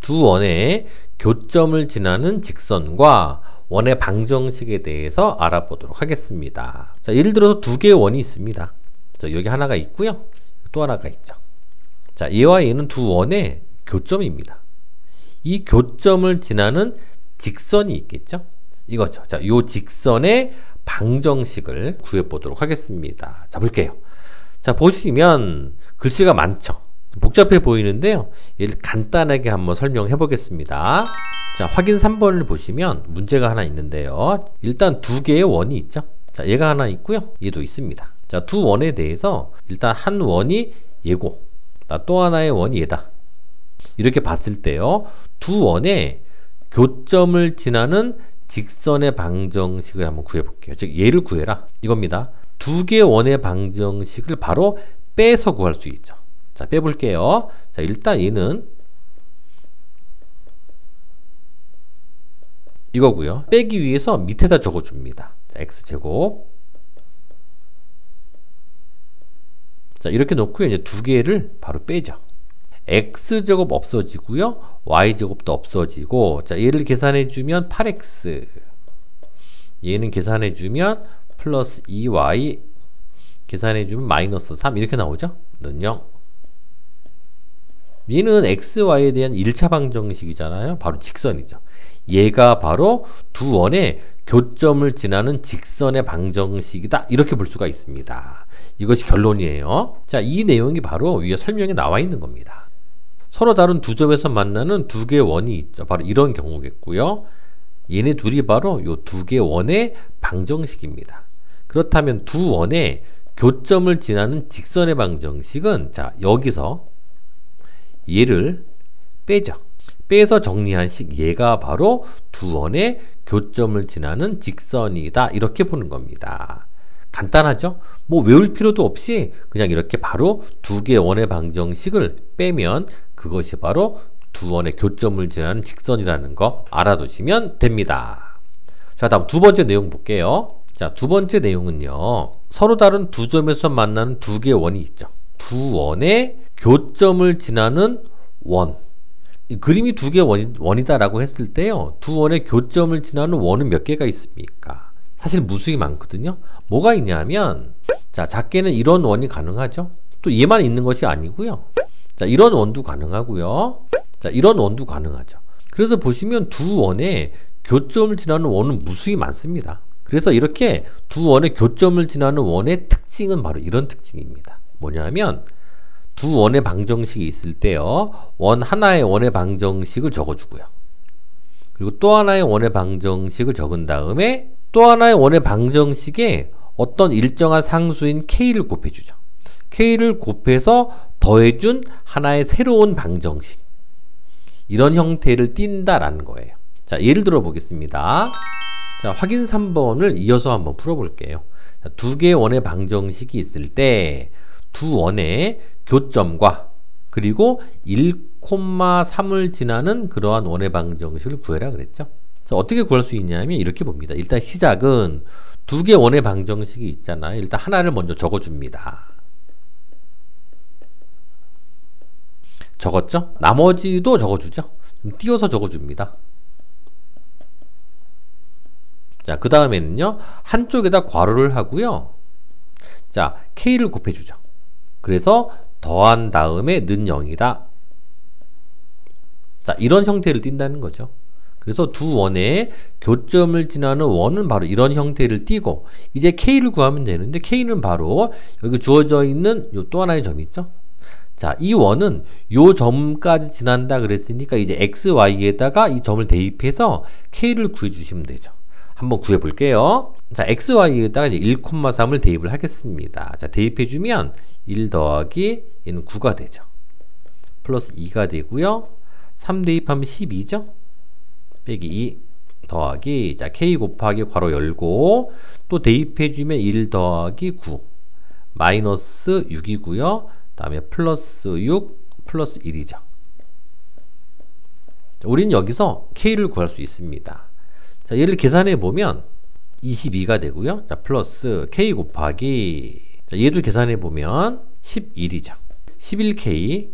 두 원의 교점을 지나는 직선과 원의 방정식에 대해서 알아보도록 하겠습니다. 자, 예를 들어서 두 개의 원이 있습니다. 자, 여기 하나가 있고요. 또 하나가 있죠. 자, 얘와 얘는 두 원의 교점입니다. 이 교점을 지나는 직선이 있겠죠? 이거죠. 자, 요 직선의 방정식을 구해보도록 하겠습니다. 자, 볼게요. 자, 보시면 글씨가 많죠? 복잡해 보이는데요. 얘를 간단하게 한번 설명해 보겠습니다. 자, 확인 3번을 보시면 문제가 하나 있는데요. 일단 두 개의 원이 있죠. 자, 얘가 하나 있고요. 얘도 있습니다. 자, 두 원에 대해서 일단 한 원이 얘고 또 하나의 원이 얘다. 이렇게 봤을 때요. 두 원의 교점을 지나는 직선의 방정식을 한번 구해볼게요. 즉 얘를 구해라 이겁니다. 두 개의 원의 방정식을 바로 빼서 구할 수 있죠. 자, 빼볼게요. 자, 일단 얘는 이거고요. 빼기 위해서 밑에다 적어줍니다. 자, x제곱. 자, 이렇게 놓고요. 이제 두 개를 바로 빼죠. x제곱 없어지고요. y제곱도 없어지고, 자, 얘를 계산해주면 8x. 얘는 계산해주면 플러스 2y. 계산해주면 마이너스 3. 이렇게 나오죠? 는 0. 얘는 x, y에 대한 1차 방정식이잖아요. 바로 직선이죠. 얘가 바로 두 원의 교점을 지나는 직선의 방정식이다. 이렇게 볼 수가 있습니다. 이것이 결론이에요. 자, 이 내용이 바로 위에 설명에 나와 있는 겁니다. 서로 다른 두 점에서 만나는 두 개의 원이 있죠. 바로 이런 경우겠고요. 얘네 둘이 바로 이 두 개의 원의 방정식입니다. 그렇다면 두 원의 교점을 지나는 직선의 방정식은 자, 여기서 얘를 빼죠. 빼서 정리한 식 얘가 바로 두 원의 교점을 지나는 직선이다. 이렇게 보는 겁니다. 간단하죠? 뭐 외울 필요도 없이 그냥 이렇게 바로 두 개의 원의 방정식을 빼면 그것이 바로 두 원의 교점을 지나는 직선이라는 거 알아두시면 됩니다. 자, 다음 두 번째 내용 볼게요. 자, 두 번째 내용은요. 서로 다른 두 점에서 만나는 두 개의 원이 있죠. 두 원의 교점을 지나는 원. 이 그림이 두 개의 원이다라고 했을 때요. 두 원의 교점을 지나는 원은 몇 개가 있습니까? 사실 무수히 많거든요. 뭐가 있냐면 자, 작게는 이런 원이 가능하죠. 또 얘만 있는 것이 아니고요. 자, 이런 원도 가능하고요. 자, 이런 원도 가능하죠. 그래서 보시면 두 원의 교점을 지나는 원은 무수히 많습니다. 그래서 이렇게 두 원의 교점을 지나는 원의 특징은 바로 이런 특징입니다. 뭐냐면 두 원의 방정식이 있을 때요. 원 하나의 원의 방정식을 적어주고요. 그리고 또 하나의 원의 방정식을 적은 다음에 또 하나의 원의 방정식에 어떤 일정한 상수인 k를 곱해주죠. k를 곱해서 더해준 하나의 새로운 방정식. 이런 형태를 띈다라는 거예요. 자, 예를 들어 보겠습니다. 자, 확인 3번을 이어서 한번 풀어볼게요. 자, 두 개의 원의 방정식이 있을 때 두 원의 교점과 그리고 1,3을 지나는 그러한 원의 방정식을 구해라 그랬죠. 자, 어떻게 구할 수 있냐면 이렇게 봅니다. 일단 시작은 두 개의 원의 방정식이 있잖아요. 일단 하나를 먼저 적어줍니다. 적었죠? 나머지도 적어주죠. 좀 띄워서 적어줍니다. 자, 그 다음에는요. 한쪽에다 괄호를 하고요. 자, k를 곱해주죠. 그래서 더한 다음에 는 0이다. 자, 이런 형태를 띈다는 거죠. 그래서 두 원의 교점을 지나는 원은 바로 이런 형태를 띄고 이제 k를 구하면 되는데 k는 바로 여기 주어져 있는 요 또 하나의 점이 있죠. 자, 이 원은 요 점까지 지난다 그랬으니까 이제 x, y에다가 이 점을 대입해서 k를 구해주시면 되죠. 한번 구해볼게요. 자, x, y에다가 이제 1,3을 대입을 하겠습니다. 자, 대입해주면 1 더하기 얘는 9가 되죠. 플러스 2가 되고요. 3 대입하면 12죠. 빼기 2 더하기 자, k 곱하기 괄호 열고 또 대입해주면 1 더하기 9 마이너스 6이고요. 다음에 플러스 6 플러스 1이죠. 우리는 여기서 k를 구할 수 있습니다. 자, 얘를 계산해 보면 22가 되고요. 자, 플러스 k 곱하기 자, 얘도 계산해 보면 11이죠. 11k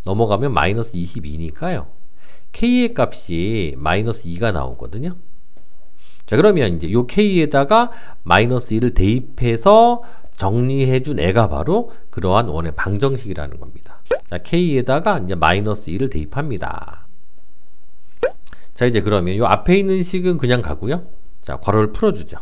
넘어가면 마이너스 22니까요. k의 값이 마이너스 2가 나오거든요. 자, 그러면 이제 요 k에다가 마이너스 2를 대입해서 정리해준 애가 바로 그러한 원의 방정식이라는 겁니다. 자, k에다가 이제 마이너스 2를 대입합니다. 자, 이제 그러면 요 앞에 있는 식은 그냥 가고요. 자, 괄호를 풀어주죠.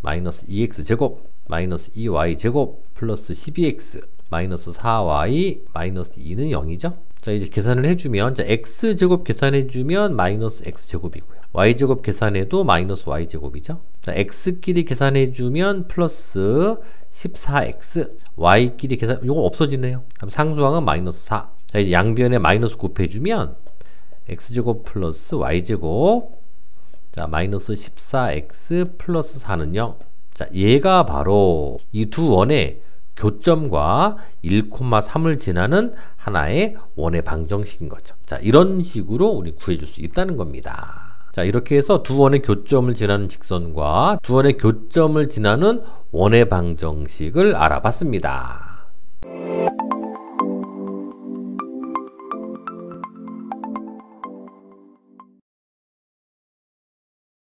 마이너스 2x제곱 마이너스 2y제곱 플러스 12x 마이너스 4y 마이너스 2는 0이죠. 자, 이제 계산을 해주면 자, x제곱 계산해주면 마이너스 x제곱이고요. y제곱 계산해도 마이너스 y제곱이죠. 자, x끼리 계산해주면 플러스 14x y끼리 계산 이거 없어지네요. 그럼 상수항은 마이너스 4. 자, 이제 양변에 마이너스 곱해주면 x제곱 플러스 y제곱 자, 마이너스 14x 플러스 4는 0. 자, 얘가 바로 이 두 원의 교점과 1,3을 지나는 하나의 원의 방정식인 거죠. 자, 이런 식으로 우리 구해줄 수 있다는 겁니다. 자, 이렇게 해서 두 원의 교점을 지나는 직선과 두 원의 교점을 지나는 원의 방정식을 알아봤습니다.